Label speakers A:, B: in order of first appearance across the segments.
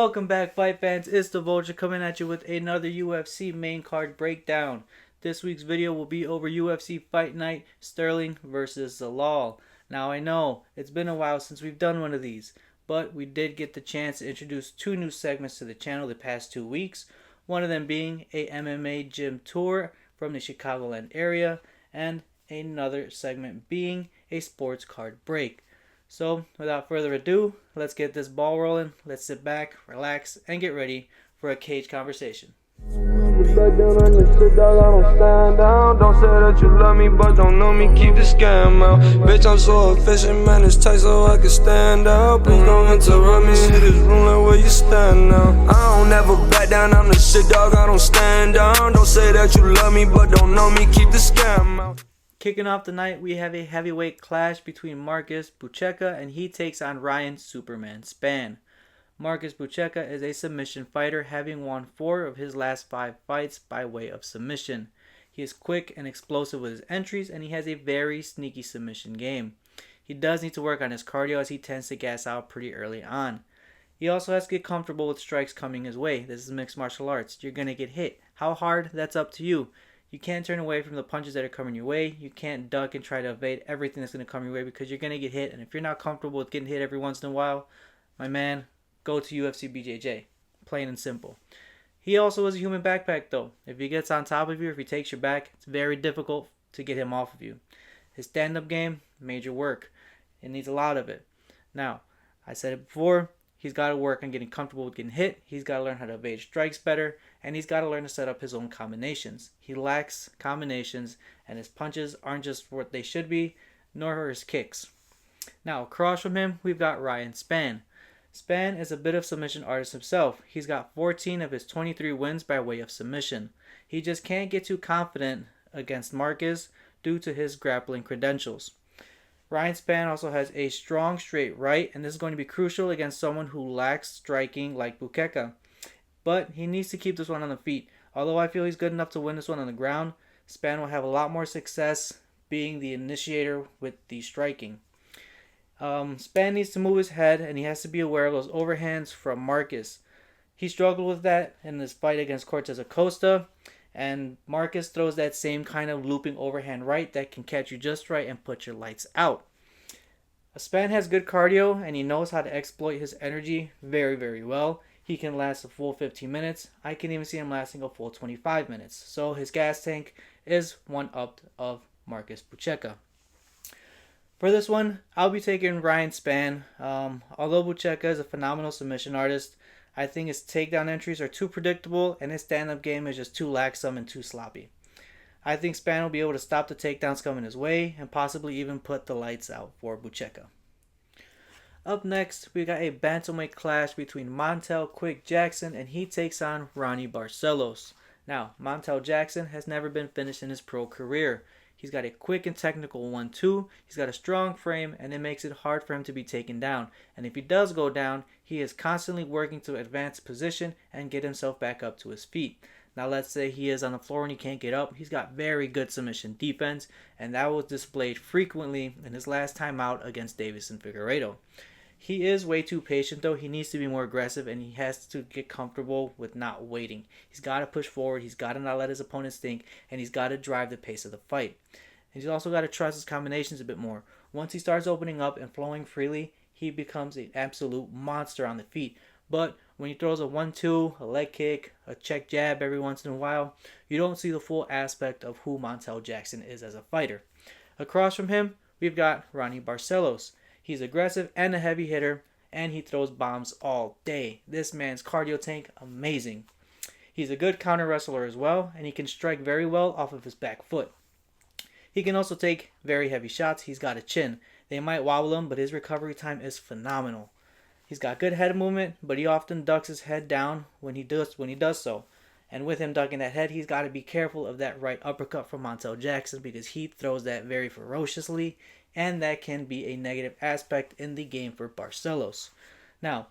A: Welcome back, fight fans. It's the Vulture coming at you with another UFC main card breakdown. This week's video will be over UFC Fight Night Sterling versus Zalal. Now I know it's been a while since we've done one of these, but we did get the chance to introduce two new segments to the channel the past 2 weeks. One of them being a MMA gym tour from the Chicagoland area, and another segment being a sports card break. So, without further ado, let's get this ball rolling. Let's sit back, relax, and get ready for a cage conversation.
B: Back down on the shit, dog, I don't stand down. Don't say that you love me, but don't know me, keep the scam out. Bitch, I'm so efficient, man, it's tight so I can stand out. Please don't interrupt me, see this room like where you stand now. I don't ever back down on the shit, dog, I don't stand down. Don't say that you love me, but don't know me, keep the scam out.
A: Kicking off the night, we have a heavyweight clash between Marcus Buchecha and he takes on Ryan Superman Spann. Marcus Buchecha is a submission fighter, having won 4 of his last 5 fights by way of submission. He is quick and explosive with his entries, and he has a very sneaky submission game. He does need to work on his cardio, as he tends to gas out pretty early on. He also has to get comfortable with strikes coming his way. This is mixed martial arts. You're going to get hit. How hard? That's up to you. You can't turn away from the punches that are coming your way. You can't duck and try to evade everything that's going to come your way, because you're going to get hit. And if you're not comfortable with getting hit every once in a while, my man, go to UFC BJJ. Plain and simple. He also is a human backpack though. If he gets on top of you, if he takes your back, it's very difficult to get him off of you. His stand-up game, major work. It needs a lot of it. Now, I said it before, he's got to work on getting comfortable with getting hit. He's got to learn how to evade strikes better. And he's got to learn to set up his own combinations. He lacks combinations, and his punches aren't just what they should be, nor are his kicks. Now, across from him, we've got Ryan Spann. Spann is a bit of submission artist himself. He's got 14 of his 23 wins by way of submission. He just can't get too confident against Marcus due to his grappling credentials. Ryan Spann also has a strong straight right, and this is going to be crucial against someone who lacks striking like Buchecha. But he needs to keep this one on the feet. Although I feel he's good enough to win this one on the ground, Spann will have a lot more success being the initiator with the striking. Spann needs to move his head, and he has to be aware of those overhands from Marcus. He struggled with that in this fight against Cortez Acosta, and Marcus throws that same kind of looping overhand right that can catch you just right and put your lights out. Spann has good cardio, and he knows how to exploit his energy very, very well. He can last a full 15 minutes. I can even see him lasting a full 25 minutes. So his gas tank is one up of Marcus Buchecha. For this one, I'll be taking Ryan Spann. Although Buchecha is a phenomenal submission artist, I think his takedown entries are too predictable, and his stand-up game is just too laxsome and too sloppy. I think Spann will be able to stop the takedowns coming his way, and possibly even put the lights out for Buchecha. Up next, we got a bantamweight clash between Montel Quick Jackson, and he takes on Ronnie Barcelos. Now, Montel Jackson has never been finished in his pro career. He's got a quick and technical 1-2. He's got a strong frame, and it makes it hard for him to be taken down. And if he does go down, he is constantly working to advance position and get himself back up to his feet. Now, let's say he is on the floor and he can't get up. He's got very good submission defense, and that was displayed frequently in his last time out against Davison Figueiredo. He is way too patient though. He needs to be more aggressive, and he has to get comfortable with not waiting. He's got to push forward. He's got to not let his opponents think, and he's got to drive the pace of the fight. And he's also got to trust his combinations a bit more. Once he starts opening up and flowing freely, he becomes an absolute monster on the feet. But when he throws a 1-2, a leg kick, a check jab every once in a while, you don't see the full aspect of who Montel Jackson is as a fighter. Across from him, we've got Ronnie Barcelos. He's aggressive and a heavy hitter, and he throws bombs all day. This man's cardio tank, amazing. He's a good counter wrestler as well, and he can strike very well off of his back foot. He can also take very heavy shots. He's got a chin. They might wobble him, but his recovery time is phenomenal. He's got good head movement, but he often ducks his head down when he does so. And with him ducking that head, he's got to be careful of that right uppercut from Montel Jackson, because he throws that very ferociously, and that can be a negative aspect in the game for Barcelos. Now,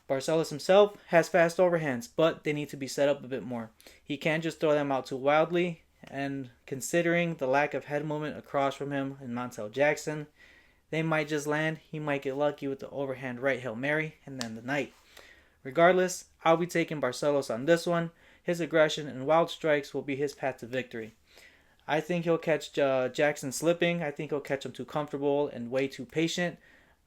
A: Barcelos himself has fast overhands, but they need to be set up a bit more. He can't just throw them out too wildly, and considering the lack of head movement across from him and Montel Jackson, they might just land. He might get lucky with the overhand right Hail Mary, and then the night. Regardless, I'll be taking Barcelos on this one. His aggression and wild strikes will be his path to victory. I think he'll catch Jackson slipping. I think he'll catch him too comfortable and way too patient.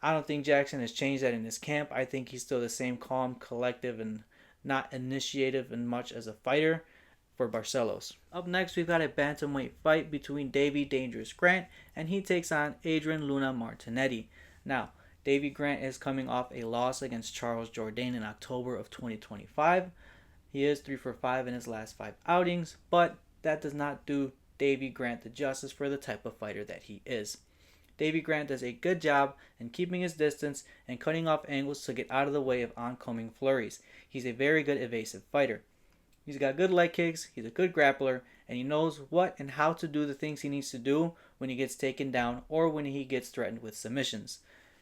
A: I don't think Jackson has changed that in his camp. I think he's still the same calm, collective, and not initiative in much as a fighter for Barcelos. Up next, we've got a bantamweight fight between Davy Dangerous Grant, and he takes on Adrian Luna Martinetti. Now, Davy Grant is coming off a loss against Charles Jourdain in October of 2025. He is 3 for 5 in his last 5 outings, but that does not do Davy Grant the justice for the type of fighter that he is. Davy Grant does a good job in keeping his distance and cutting off angles to get out of the way of oncoming flurries. He's a very good evasive fighter. He's got good leg kicks, he's a good grappler, and he knows what and how to do the things he needs to do when he gets taken down or when he gets threatened with submissions.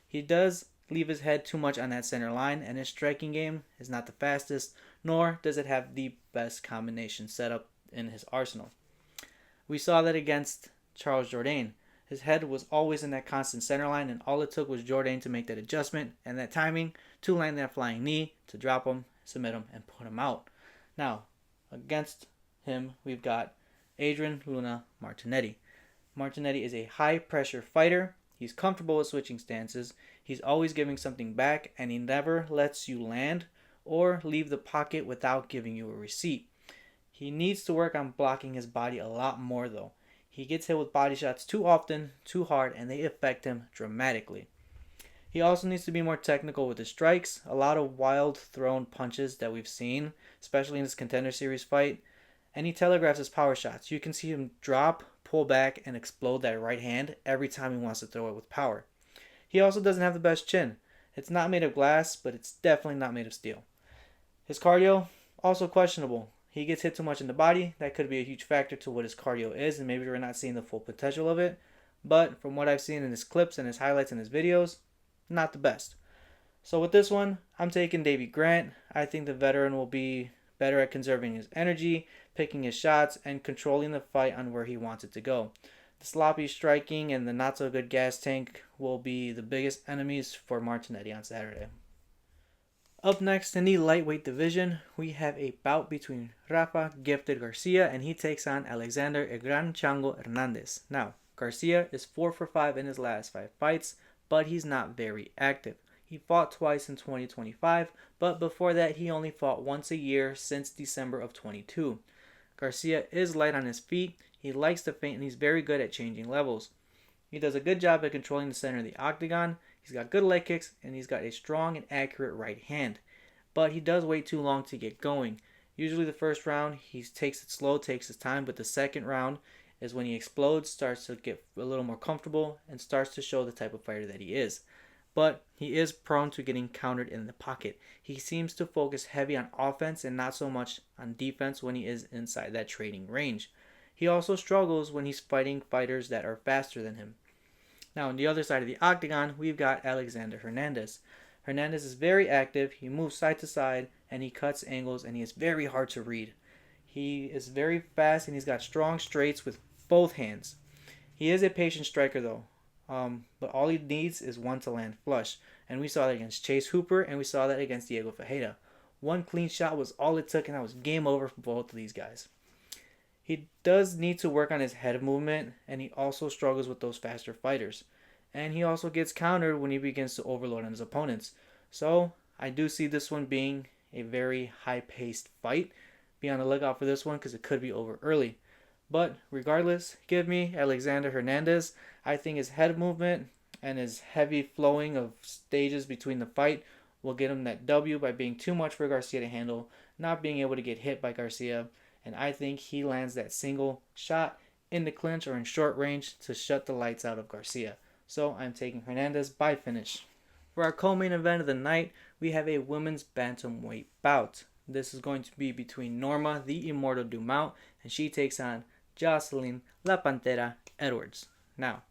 A: He does leave his head too much on that center line, and his striking game is not the fastest, nor does it have the best combination set up in his arsenal. We saw that against Charles Jourdain. His head was always in that constant center line, and all it took was Jourdain to make that adjustment and that timing to land that flying knee, to drop him, submit him, and put him out. Now, against him, we've got Adrian Luna Martinetti. Martinetti is a high-pressure fighter. He's comfortable with switching stances. He's always giving something back, and he never lets you land or leave the pocket without giving you a receipt. He needs to work on blocking his body a lot more, though. He gets hit with body shots too often, too hard, and they affect him dramatically. He also needs to be more technical with his strikes. A lot of wild thrown punches that we've seen, especially in this Contender Series fight. And he telegraphs his power shots. You can see him drop, pull back, and explode that right hand every time he wants to throw it with power. He also doesn't have the best chin. It's not made of glass, but it's definitely not made of steel. His cardio, also questionable. He gets hit too much in the body. That could be a huge factor to what his cardio is, and maybe we're not seeing the full potential of it. But from what I've seen in his clips and his highlights and his videos, not the best. So with this one, I'm taking Davy Grant. I think the veteran will be better at conserving his energy, picking his shots, and controlling the fight on where he wants it to go. The sloppy striking and the not so good gas tank will be the biggest enemies for Martinetti on Saturday. Up next in the lightweight division, we have a bout between Rafa Gifted Garcia, and he takes on Alexander El Gran Chango Hernandez. Now, Garcia is 4 for 5 in his last 5 fights, but he's not very active. He fought twice in 2025, but before that he only fought once a year since December of 22. Garcia is light on his feet, he likes to feint, and he's very good at changing levels. He does a good job at controlling the center of the octagon. He's got good leg kicks, and he's got a strong and accurate right hand. But he does wait too long to get going. Usually the first round, he takes it slow, takes his time, but the second round is when he explodes, starts to get a little more comfortable, and starts to show the type of fighter that he is. But he is prone to getting countered in the pocket. He seems to focus heavy on offense and not so much on defense when he is inside that trading range. He also struggles when he's fighting fighters that are faster than him. Now, on the other side of the octagon, we've got Alexander Hernandez. Hernandez is very active, he moves side to side, and he cuts angles, and he is very hard to read. He is very fast, and he's got strong straights with both hands. He is a patient striker, though, but all he needs is one to land flush, and we saw that against Chase Hooper, and we saw that against Diego Ferreira. One clean shot was all it took, and that was game over for both of these guys. He does need to work on his head movement, and he also struggles with those faster fighters. And he also gets countered when he begins to overload on his opponents. So, I do see this one being a very high-paced fight. Be on the lookout for this one because it could be over early. But regardless, give me Alexander Hernandez. I think his head movement and his heavy flowing of stages between the fight will get him that W by being too much for Garcia to handle, not being able to get hit by Garcia. And I think he lands that single shot in the clinch or in short range to shut the lights out of Garcia. So I'm taking Hernandez by finish. For our co-main event of the night, we have a women's bantamweight bout. This is going to be between Norma, the Immortal Dumont, and she takes on Jocelyn La Pantera Edwards. Now,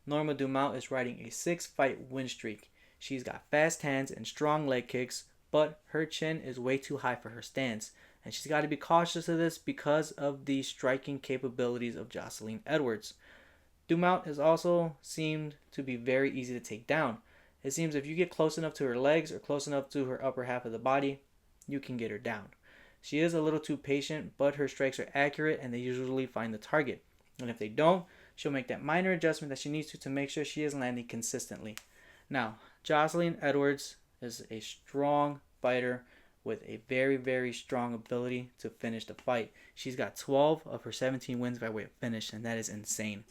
A: Norma Dumont is riding a 6-fight win streak. She's got fast hands and strong leg kicks, but her chin is way too high for her stance. And she's got to be cautious of this because of the striking capabilities of Jocelyn Edwards. Dumont has also seemed to be very easy to take down. It seems if you get close enough to her legs or close enough to her upper half of the body, you can get her down. She is a little too patient, but her strikes are accurate and they usually find the target. And if they don't, she'll make that minor adjustment that she needs to make sure she is landing consistently. Now, Jocelyn Edwards is a strong fighter with a very, very strong ability to finish the fight. She's got 12 of her 17 wins by way of finish, and that is insane.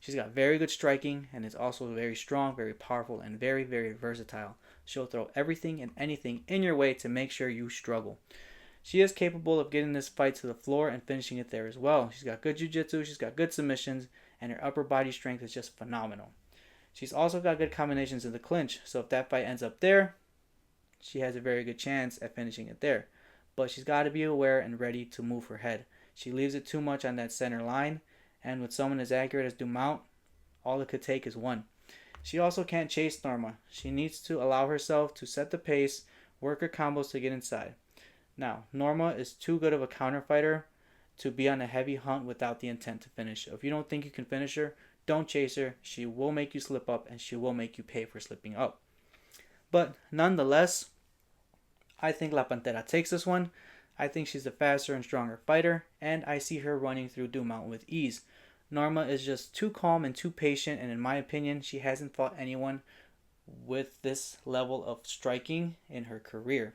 A: She's got very good striking and is also very strong, very powerful, and very, very versatile. She'll throw everything and anything in your way to make sure you struggle. She is capable of getting this fight to the floor and finishing it there as well. She's got good jiu-jitsu, she's got good submissions, and her upper body strength is just phenomenal. She's also got good combinations in the clinch, so if that fight ends up there, she has a very good chance at finishing it there. But she's got to be aware and ready to move her head. She leaves it too much on that center line, and with someone as accurate as Dumont, all it could take is one. She also can't chase Norma. She needs to allow herself to set the pace, work her combos to get inside. Now, Norma is too good of a counter fighter to be on a heavy hunt without the intent to finish. If you don't think you can finish her, don't chase her. She will make you slip up, and she will make you pay for slipping up. But nonetheless, I think La Pantera takes this one. I think she's a faster and stronger fighter, and I see her running through Dumont with ease. Norma is just too calm and too patient, and in my opinion, she hasn't fought anyone with this level of striking in her career.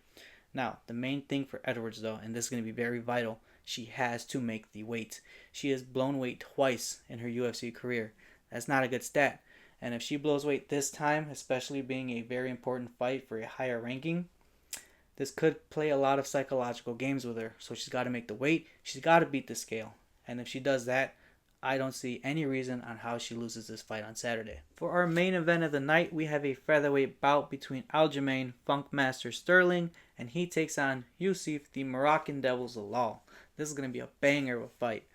A: Now, the main thing for Edwards, though, and this is going to be very vital, she has to make the weight. She has blown weight twice in her UFC career. That's not a good stat. And if she blows weight this time, especially being a very important fight for a higher ranking, this could play a lot of psychological games with her. So she's got to make the weight. She's got to beat the scale. And if she does that, I don't see any reason on how she loses this fight on Saturday. For our main event of the night, we have a featherweight bout between Aljamain Funkmaster Sterling, and he takes on Yusuf the Moroccan Devil Zalal. This is going to be a banger of a fight.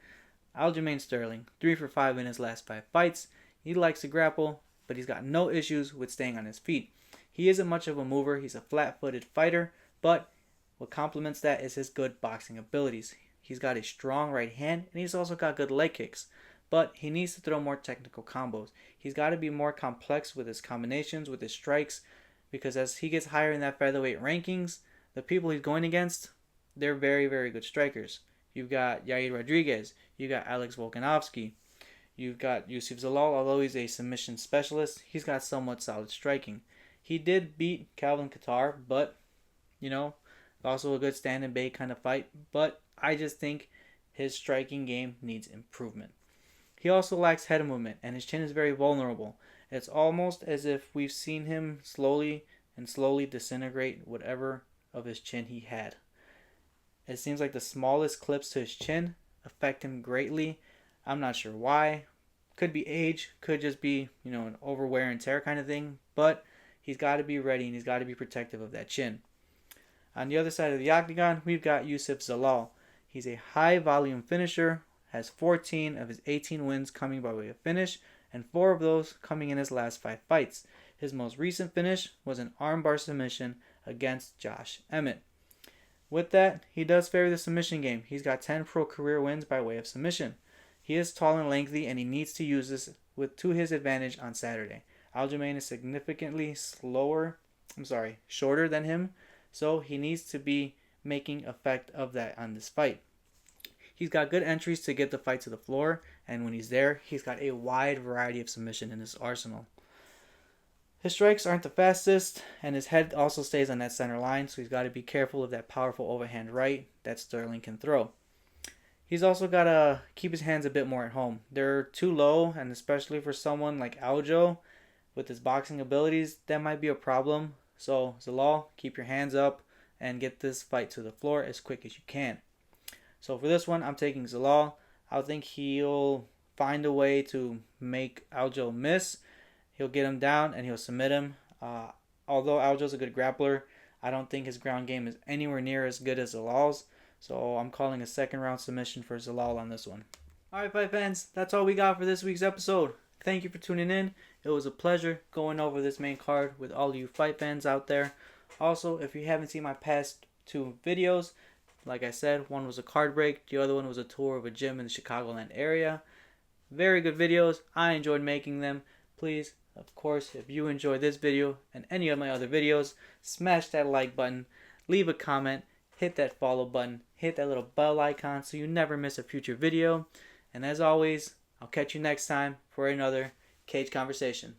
A: Aljamain Sterling, 3 for 5 in his last 5 fights. He likes to grapple, but he's got no issues with staying on his feet. He isn't much of a mover. He's a flat-footed fighter, but what complements that is his good boxing abilities. He's got a strong right hand, and he's also got good leg kicks. But he needs to throw more technical combos. He's got to be more complex with his combinations, with his strikes, because as he gets higher in that featherweight rankings, the people he's going against, they're very, very good strikers. You've got Yair Rodriguez. You've got Alex Volkanovski. You've got Yusuf Zalal, although he's a submission specialist, he's got somewhat solid striking. He did beat Calvin Kattar, but, also a good stand and bait kind of fight. But I just think his striking game needs improvement. He also lacks head movement, and his chin is very vulnerable. It's almost as if we've seen him slowly disintegrate whatever of his chin he had. It seems like the smallest clips to his chin affect him greatly. I'm not sure why. Could be age, could just be, an overwear and tear kind of thing, but he's got to be ready and he's got to be protective of that chin. On the other side of the octagon, we've got Yusuf Zalal. He's a high volume finisher, has 14 of his 18 wins coming by way of finish, and 4 of those coming in his last 5 fights. His most recent finish was an armbar submission against Josh Emmett. With that, he does favor the submission game. He's got 10 pro career wins by way of submission. He is tall and lengthy, and he needs to use this to his advantage on Saturday. Aljamain is significantly shorter than him, so he needs to be making effect of that on this fight. He's got good entries to get the fight to the floor, and when he's there, he's got a wide variety of submission in his arsenal. His strikes aren't the fastest, and his head also stays on that center line, so he's got to be careful of that powerful overhand right that Sterling can throw. He's also got to keep his hands a bit more at home. They're too low, and especially for someone like Aljo, with his boxing abilities, that might be a problem. So, Zalal, keep your hands up and get this fight to the floor as quick as you can. So for this one, I'm taking Zalal. I think he'll find a way to make Aljo miss. He'll get him down and he'll submit him. Although Aljo's a good grappler, I don't think his ground game is anywhere near as good as Zalal's. So I'm calling a second round submission for Zalal on this one. Alright, fight fans, that's all we got for this week's episode. Thank you for tuning in. It was a pleasure going over this main card with all of you fight fans out there. Also, if you haven't seen my past 2 videos, like I said, one was a card break, the other one was a tour of a gym in the Chicagoland area. Very good videos. I enjoyed making them. Please Of course, if you enjoyed this video and any of my other videos, smash that like button, leave a comment, hit that follow button, hit that little bell icon so you never miss a future video. And as always, I'll catch you next time for another Cage Conversation.